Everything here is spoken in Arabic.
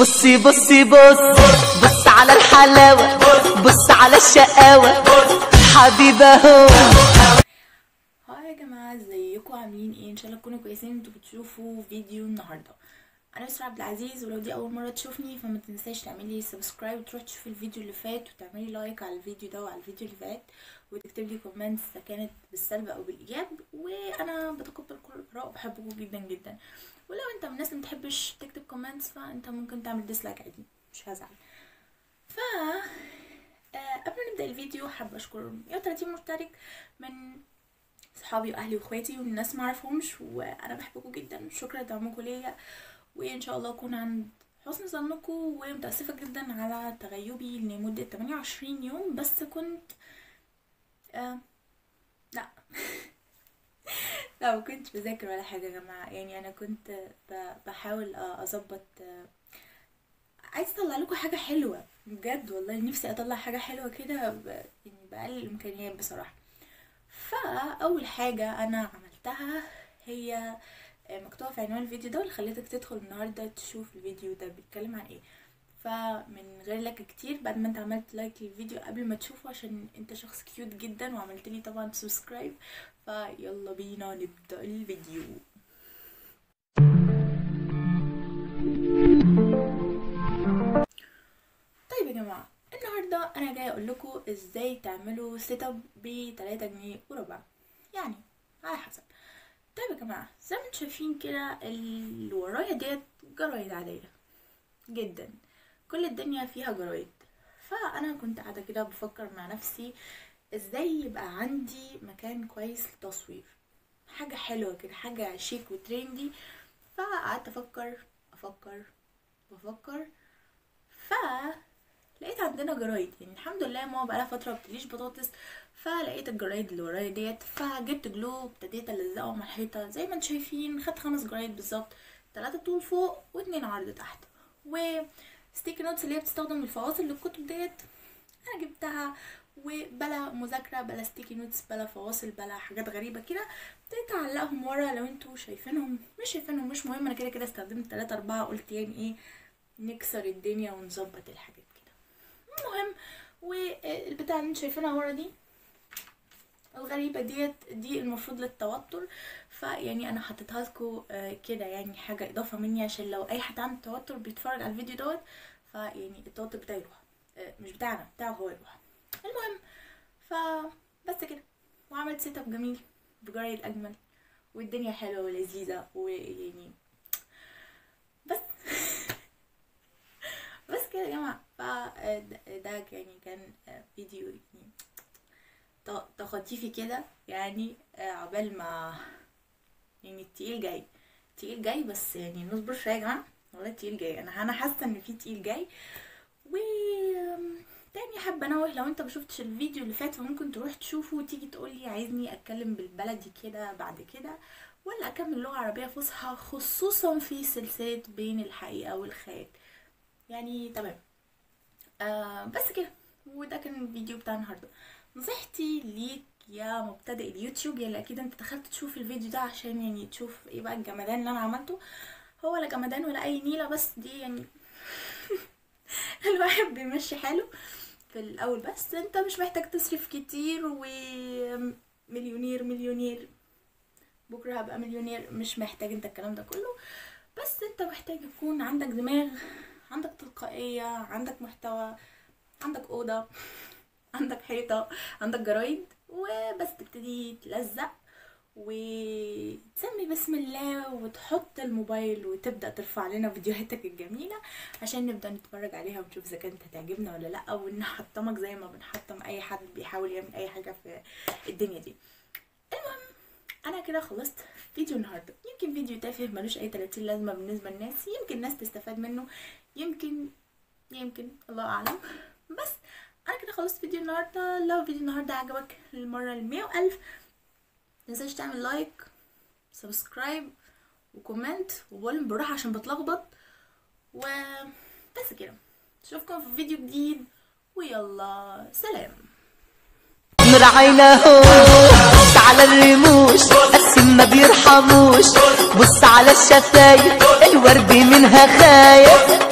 بصي بصي بص على الحلاوة، بص على الشقاوة، حبيبة هو. هاي يا جماعة، ازيكم عاملين ايه؟ ان شاء الله تكونوا كويسين. انتوا بتشوفوا فيديو النهارده. انا يسرا عبد العزيز، ولو دي اول مرة تشوفني فما تنساش تعملي سبسكرايب وتروح تشوفي الفيديو اللي فات وتعملي لايك على الفيديو ده وعلى الفيديو اللي فات، وتكتب لي كومنتس اذا كانت بالسلب او بالايجاب، وانا بتقبل كل الاراء وبحبكم جدا جدا. ولو انت من الناس اللي متحبش تكتب كومنتس فانت ممكن تعمل ديسلايك عادي، مش هزعل. ف قبل ما نبدا الفيديو حابه اشكر 130 مشترك من صحابي واهلي واخواتي والناس ما اعرفهمش، وانا بحبكم جدا. شكرا لدعمكم ليا، وان شاء الله اكون عند حسن ظنكم. ومتاسفه جدا على تغيبي لمده 28 يوم، بس كنت لا لا، ما كنتش بذاكر ولا حاجه يا جماعه. يعني انا كنت بحاول اظبط، عايزه اطلع لكم حاجه حلوه بجد والله. نفسي اطلع حاجه حلوه كده يعني باقل الامكانيات بصراحه. فاول حاجه انا عملتها هي مكتوبه في عنوان الفيديو ده، واللي خليتك تدخل النهارده تشوف الفيديو ده بيتكلم عن ايه. فمن غير لك كتير، بعد ما انت عملت لايك للفيديو قبل ما تشوفه عشان انت شخص كيوت جدا وعملت لي طبعا سبسكرايب، فيلا بينا نبدا الفيديو. طيب يا جماعه، النهارده انا جايه اقول لكم ازاي تعملوا سيت اب ب 3 جنيه وربع، يعني على حسب. طيب يا جماعه، زي ما انتم شايفين كده اللي ورايا ديت جرايد عاديه جدا، كل الدنيا فيها جرايد. فانا كنت قاعده كده بفكر مع نفسي ازاي يبقى عندي مكان كويس للتصوير، حاجه حلوه كده، حاجه شيك وتريندي. فقعدت افكر لقيت عندنا جرايد. يعني الحمد لله ماما بقالها فتره بتقليش بطاطس، فلقيت الجرايد اللي ورايا ديت، فجبت جلو وابتديت الزقهم على الحيطه. زي ما انتم شايفين خدت 5 جرايد بالظبط، 3 طول فوق و2 عرض تحت. وستيكي نوتس اللي هي بتستخدم الفواصل للكتب ديت انا جبتها، وبلا مذاكره بلا ستيكي نوتس بلا فواصل بلا حاجات غريبه كده، ابتديت اعلقهم ورا. لو انتوا شايفينهم مش شايفينهم مش مهم، انا كده كده استخدمت 3 4، قلت يعني ايه نكسر الدنيا ونظبط الحاجات كده. المهم، والبتاع اللي انتوا شايفينها ورا دي الغريبه دي المفروض للتوتر، فيعني انا حطيتها لكم كده، يعني حاجه اضافه مني عشان لو اي حد عنده توتر بيتفرج على الفيديو دوت، فيعني التوتر بتاعي يروح، مش بتاعنا، بتاعه هو يروح. المهم، فبس كده، وعملت سيت اب جميل بجرايد اجمل، والدنيا حلوه ولذيذه، ويعني بس بس كده يا جماعه. فده يعني كان فيديو يعني تخطيفي كده، يعني عقبال ما يعني التقيل جاي بس يعني نصبر شويه يا جماعه، والله التقيل جاي. انا حاسه ان في تقيل جاي. و تاني حابه انوه، لو انت مشوفتش الفيديو اللي فات فممكن تروح تشوفه وتيجي تقولي عايزني اتكلم بالبلدي كده بعد كده، ولا اكمل لغه عربيه فصحى، خصوصا في سلسله بين الحقيقه والخيال. يعني تمام. بس كده، وده كان الفيديو بتاع النهارده. نصيحتي ليك يا مبتدئ اليوتيوب، يلا اكيد انت دخلت تشوف الفيديو ده عشان يعني تشوف ايه بقى الجمدان اللي انا عملته. هو لا جمدان ولا اي نيله، بس دي يعني الواحد بيمشي حاله في الاول. بس انت مش محتاج تصرف كتير ومليونير بكره هبقى مليونير، مش محتاج انت الكلام ده كله. بس انت محتاج يكون عندك دماغ، عندك تلقائيه، عندك محتوى، عندك اوضه، عندك حيطه، عندك جرايد، وبس تبتدي تلزق وتسمي بسم الله وتحط الموبايل وتبدا ترفع لنا فيديوهاتك الجميله عشان نبدا نتفرج عليها ونشوف اذا كانت هتعجبنا ولا لا، ونحطمك زي ما بنحطم اي حد بيحاول يعمل اي حاجه في الدنيا دي. المهم، انا كده خلصت فيديو النهارده. يمكن فيديو تافه ملوش اي 30 لازمه بالنسبه للناس، يمكن الناس تستفاد منه، يمكن الله اعلم. بس انا كده خلصت فيديو النهارده. لو فيديو النهارده عجبك للمره ال100,000 متنساش تعمل لايك، سبسكرايب، وكومنت، وبقولهم بالراحه عشان بتلخبط. وبس كده، اشوفكم في فيديو جديد، ويلا سلام. مراعينا هو بص على الرموش، قسم ما بيرحموش، بص على الشفايف الورد منها خايف.